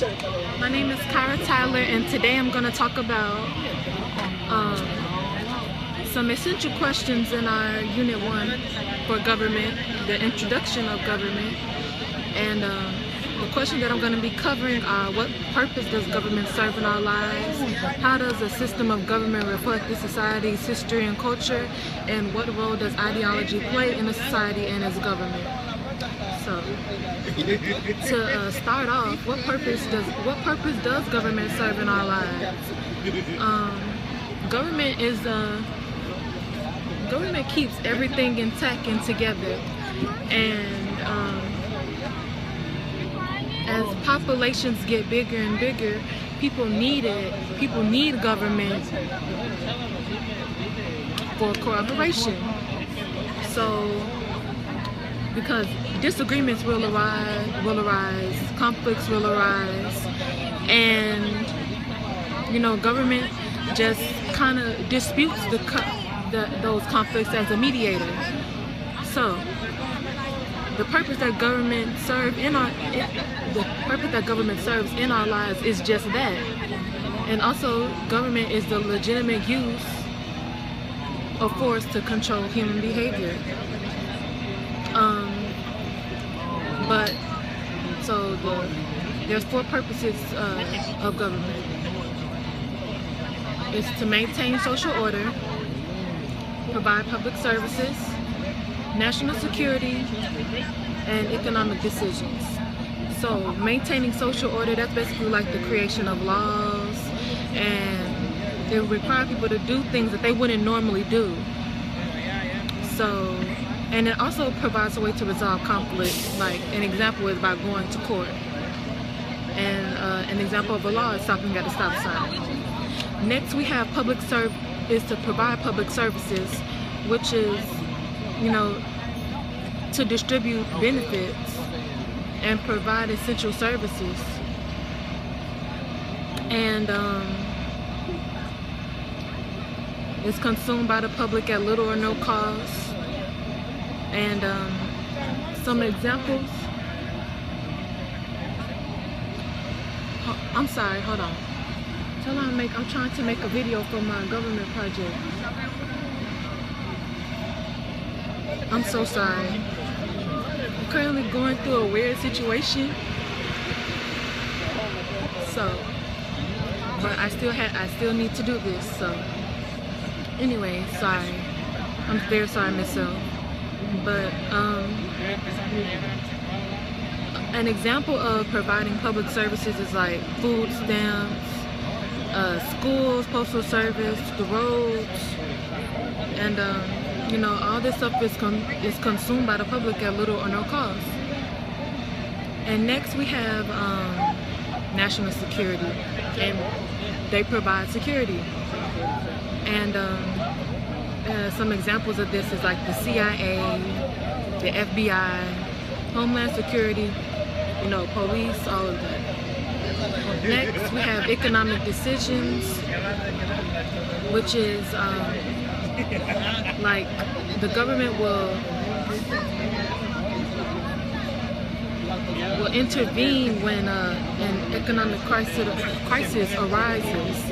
My name is Kyra Tyler, and today I'm going to talk about some essential questions in our Unit 1 for government, the introduction of government. And the question that I'm going to be covering are: what purpose does government serve in our lives? How does a system of government reflect the society's history and culture? And what role does ideology play in a society and its government? So, to start off, what purpose does government serve in our lives? Government keeps everything intact and together, and as populations get bigger and bigger, people need government for cooperation. So, because disagreements will arise, conflicts will arise, and government just kind of disputes those conflicts as a mediator. So the purpose that government serves in our lives is just that. And also, government is the legitimate use of force to control human behavior. There's four purposes of government. It's to maintain social order, provide public services, national security, and economic decisions. So maintaining social order, that's basically like the creation of laws, and it requires people to do things that they wouldn't normally do. So, and it also provides a way to resolve conflict. Like an example is by going to court. And an example of a law is stopping at a stop sign. Next, we have is to provide public services, which is, to distribute benefits and provide essential services. And it's consumed by the public at little or no cost. And some examples. I'm sorry, hold on. I'm trying to make a video for my government project. I'm so sorry. I'm currently going through a weird situation. So, but I still need to do this. So, anyway, sorry. I'm very sorry myself. But an example of providing public services is like food stamps, schools, postal service, the roads, and all this stuff is consumed by the public at little or no cost. And next we have national security, and they provide security. And some examples of this is like the CIA, the FBI, Homeland Security, police, all of that. Next, we have economic decisions, which is like the government will intervene when an economic crisis arises,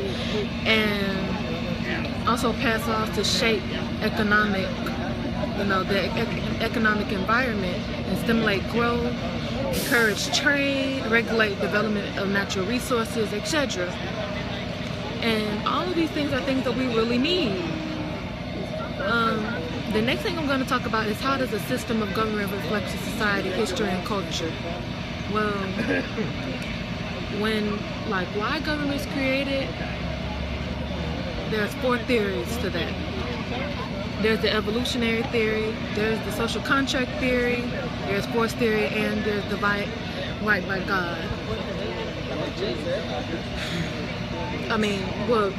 and also pass laws to shape the economic environment and stimulate growth, encourage trade, regulate development of natural resources, etc. And all of these things are things that we really need. The next thing I'm going to talk about is: how does a system of government reflect society, history, and culture? Well, why government is created, there's four theories to that. There's the evolutionary theory, there's the social contract theory, there's force theory, and there's the right by God.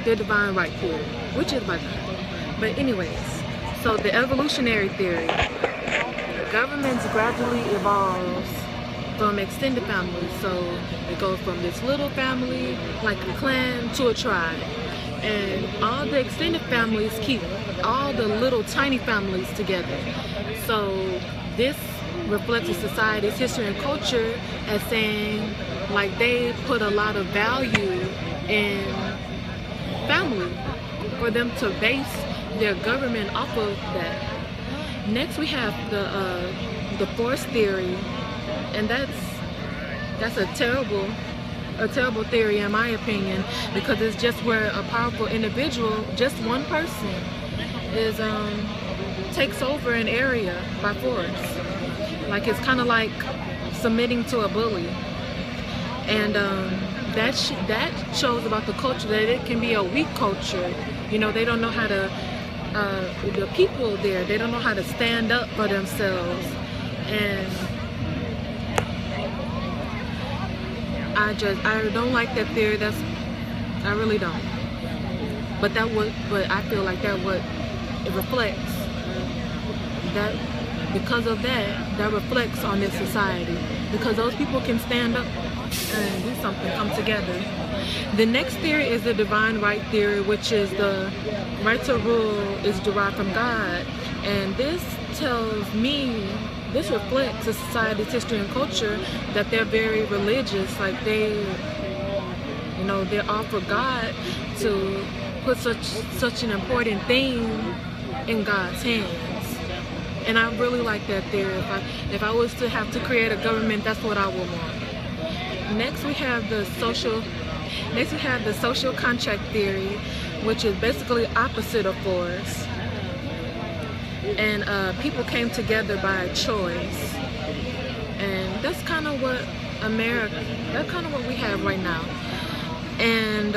The divine right theory, which is by God. But anyways, so the evolutionary theory, governments gradually evolves from extended families. So it goes from this little family, like a clan, to a tribe. And all the extended families keep all the little tiny families together. So this reflects a society's history and culture as saying like they put a lot of value in family for them to base their government off of that. Next we have the force theory, and that's a terrible theory in my opinion, because it's just where a powerful individual, just one person, is takes over an area by force. Like it's kind of like submitting to a bully, and that shows about the culture, that it can be a weak culture. You know, they don't know how to the people there, they don't know how to stand up for themselves, and I don't like that theory. I really don't. But I feel like that what it reflects. That because of that reflects on this society. Because those people can stand up and do something, come together. The next theory is the divine right theory, which is the right to rule is derived from God. And this tells me, this reflects a society's history and culture, that they're very religious. Like they're all for God to put such an important thing in God's hands. And I really like that theory. If I was to have to create a government, that's what I would want. Next we have the social contract theory, which is basically opposite of force. And people came together by choice, and that's kind of what we have right now. And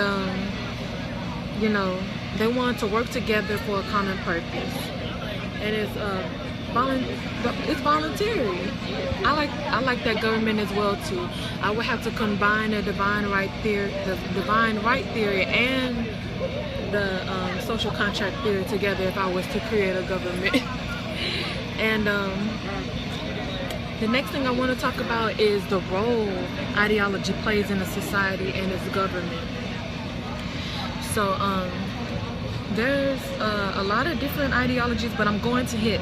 you know, they want to work together for a common purpose, and it's voluntary. I like that government as well too. I would have to combine the divine right theory and the social contract theory together if I was to create a government. And the next thing I want to talk about is the role ideology plays in a society and its government. So there's a lot of different ideologies, but I'm going to hit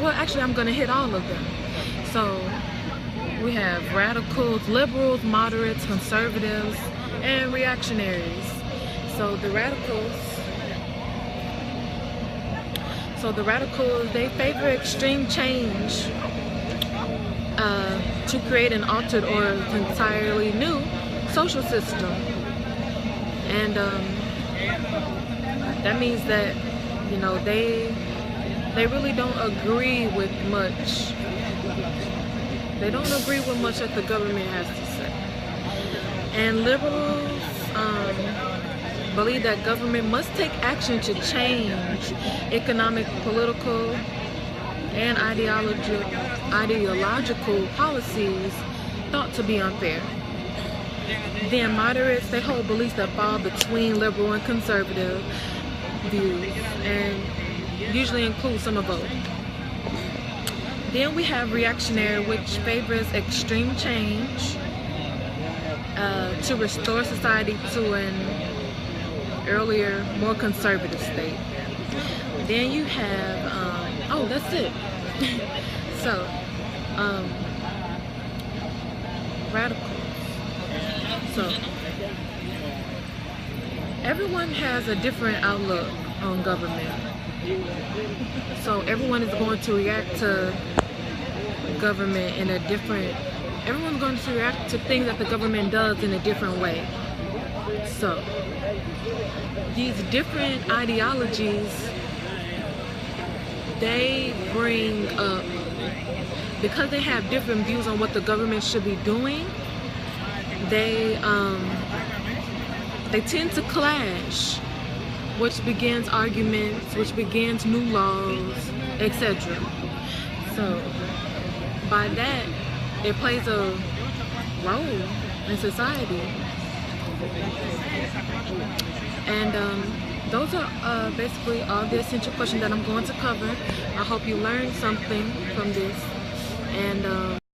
well, actually I'm going to hit all of them. So we have radicals, liberals, moderates, conservatives, and reactionaries. So the radicals, they favor extreme change to create an altered or entirely new social system. And that means that, you know, they really don't agree with much. They don't agree with much that the government has to say. And liberals believe that government must take action to change economic, political, and ideological policies thought to be unfair. Then moderates, they hold beliefs that fall between liberal and conservative views, and usually include some of both. Then we have reactionary, which favors extreme change to restore society to an earlier, more conservative state. Then you have, oh, that's it. So, radicals. So, everyone has a different outlook on government. So everyone is going to react to government in a different, everyone's going to react to things that the government does in a different way. So these different ideologies, they bring up, because they have different views on what the government should be doing, they tend to clash, which begins arguments, which begins new laws, etc. So by that, it plays a role in society. And those are basically all the essential questions that I'm going to cover. I hope you learned something from this. And